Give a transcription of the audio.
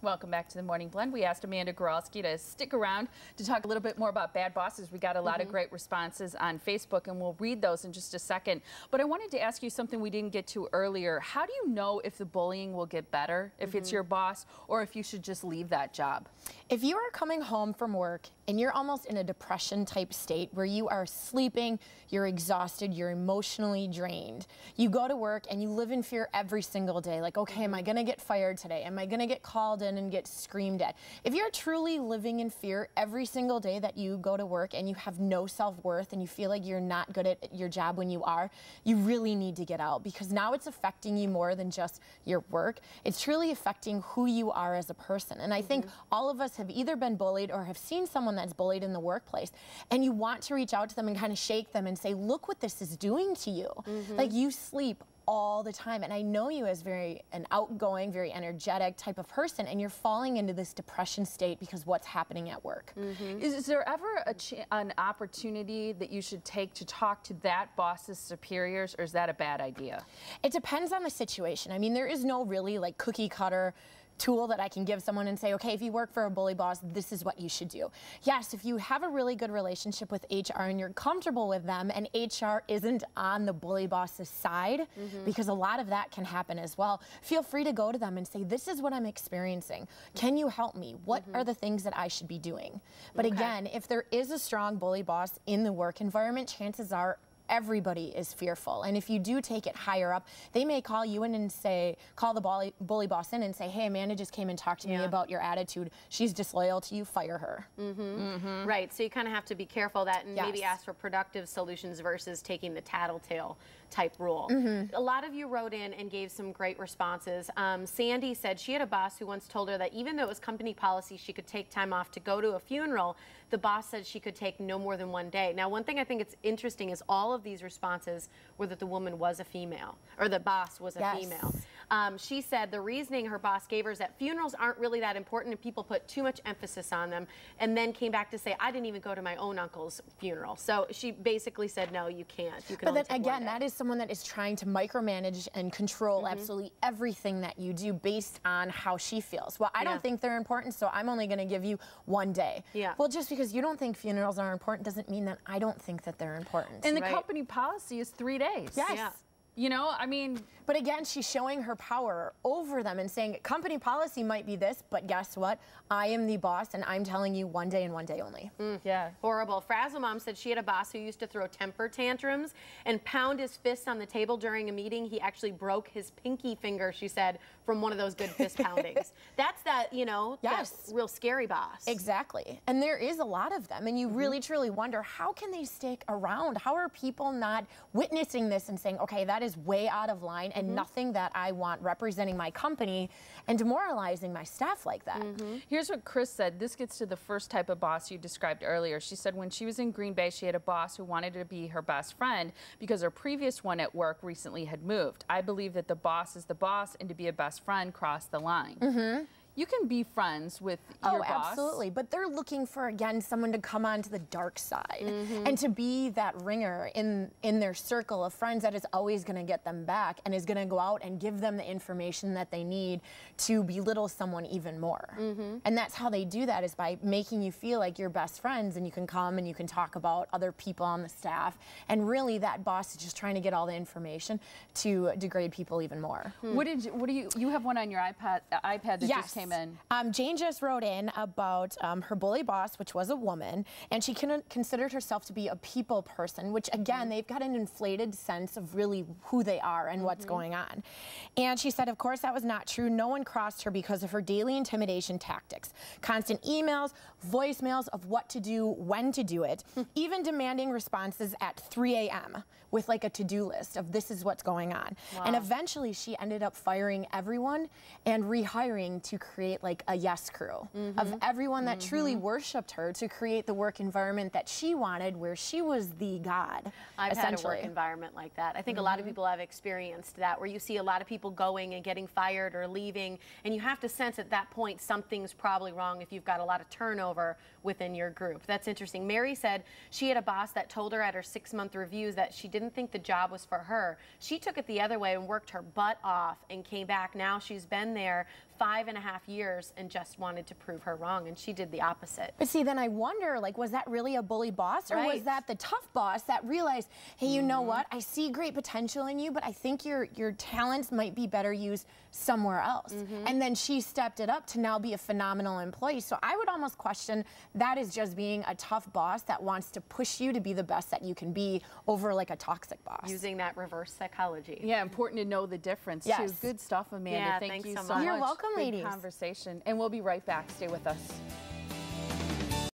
Welcome back to the Morning Blend. We asked Amanda Goralski to stick around to talk a little bit more about bad bosses. We got a lot of great responses on Facebook, and we'll read those in just a second. But I wanted to ask you something we didn't get to earlier. How do you know if the bullying will get better, if it's your boss, or if you should just leave that job? If you are coming home from work and you're almost in a depression type state where you are sleeping, you're exhausted, you're emotionally drained, you go to work and you live in fear every single day, like, okay, am I going to get fired today? Am I going to get called in and get screamed at? If you're truly living in fear every single day that you go to work and you have no self-worth and you feel like you're not good at your job when you are, you really need to get out, because now it's affecting you more than just your work. It's truly affecting who you are as a person. And I think all of us have either been bullied or have seen someone that's bullied in the workplace, and you want to reach out to them and kind of shake them and say, look what this is doing to you. Like, you sleep all the time, and I know you as an outgoing, very energetic type of person, and you're falling into this depression state because what's happening at work. Is there ever an opportunity that you should take to talk to that boss's superiors, or is that a bad idea? It depends on the situation. I mean, there is no really like cookie cutter tool that I can give someone and say, okay, if you work for a bully boss, this is what you should do. Yes, if you have a really good relationship with HR and you're comfortable with them, and HR isn't on the bully boss's side, because a lot of that can happen as well, feel free to go to them and say, this is what I'm experiencing. Can you help me? What are the things that I should be doing? But again, if there is a strong bully boss in the work environment, chances are everybody is fearful. And if you do take it higher up, they may call you in and say, call the bully boss in and say, hey, Amanda just came and talked to me about your attitude. She's disloyal to you, fire her. Right, so you kind of have to be careful that and maybe ask for productive solutions versus taking the tattletale type rule. A lot of you wrote in and gave some great responses. Sandy said she had a boss who once told her that even though it was company policy she could take time off to go to a funeral, the boss said she could take no more than 1 day. Now, one thing I think it's interesting is all of these responses were that the woman was a female, or the boss was a female. She said the reasoning her boss gave her is that funerals aren't really that important and people put too much emphasis on them, and then came back to say, I didn't even go to my own uncle's funeral. So she basically said, no, you can't. You can but then again, that is someone that is trying to micromanage and control absolutely everything that you do based on how she feels. Well, I don't think they're important, so I'm only going to give you 1 day. Well, just because you don't think funerals are important doesn't mean that I don't think that they're important. And the company policy is 3 days. You know, I mean, but again, she's showing her power over them and saying company policy might be this, but guess what? I am the boss and I'm telling you 1 day and 1 day only. Horrible. Frazzle Mom said she had a boss who used to throw temper tantrums and pound his fists on the table during a meeting. He actually broke his pinky finger, she said, from one of those good fist poundings. That's that, you know, that real scary boss. Exactly. And there is a lot of them, and you really truly wonder, how can they stick around? How are people not witnessing this and saying, okay, that is way out of line and nothing that I want representing my company, and demoralizing my staff like that. Here's what Chris said. This gets to the first type of boss you described earlier. She said when she was in Green Bay, she had a boss who wanted to be her best friend because her previous one at work recently had moved. I believe that the boss is the boss, and to be a best friend, cross the line. You can be friends with your boss. Oh, absolutely. But they're looking for, again, someone to come onto the dark side and to be that ringer in their circle of friends that is always going to get them back and is going to go out and give them the information that they need to belittle someone even more. And that's how they do that, is by making you feel like you're best friends, and you can come and you can talk about other people on the staff. And really, that boss is just trying to get all the information to degrade people even more. What do you have one on your iPad that just came in? Jane just wrote in about her bully boss, which was a woman, and she considered herself to be a people person, which again, they've got an inflated sense of really who they are and what's going on. And she said, of course, that was not true. No one crossed her because of her daily intimidation tactics. Constant emails, voicemails of what to do, when to do it, even demanding responses at 3 a.m. with like a to-do list of this is what's going on. And eventually she ended up firing everyone and rehiring to create like a yes crew of everyone that truly worshipped her, to create the work environment that she wanted, where she was the god. I've had a work environment like that. I think a lot of people have experienced that, where you see a lot of people going and getting fired or leaving, and you have to sense at that point something's probably wrong if you've got a lot of turnover within your group. That's interesting. Mary said she had a boss that told her at her 6-month reviews that she didn't think the job was for her. She took it the other way and worked her butt off and came back. Now she's been there 5.5 years and just wanted to prove her wrong, and she did the opposite. But see, then I wonder, like, was that really a bully boss, or was that the tough boss that realized, hey, you know what, I see great potential in you, but I think your talents might be better used somewhere else. And then she stepped it up to now be a phenomenal employee. So I would almost question that is just being a tough boss that wants to push you to be the best that you can be over like a toxic boss. Using that reverse psychology. Yeah, important to know the difference too. Good stuff, Amanda. Yeah, Thank you so so much. much. You're welcome, Good ladies. conversation. And we'll be right back. Stay with us.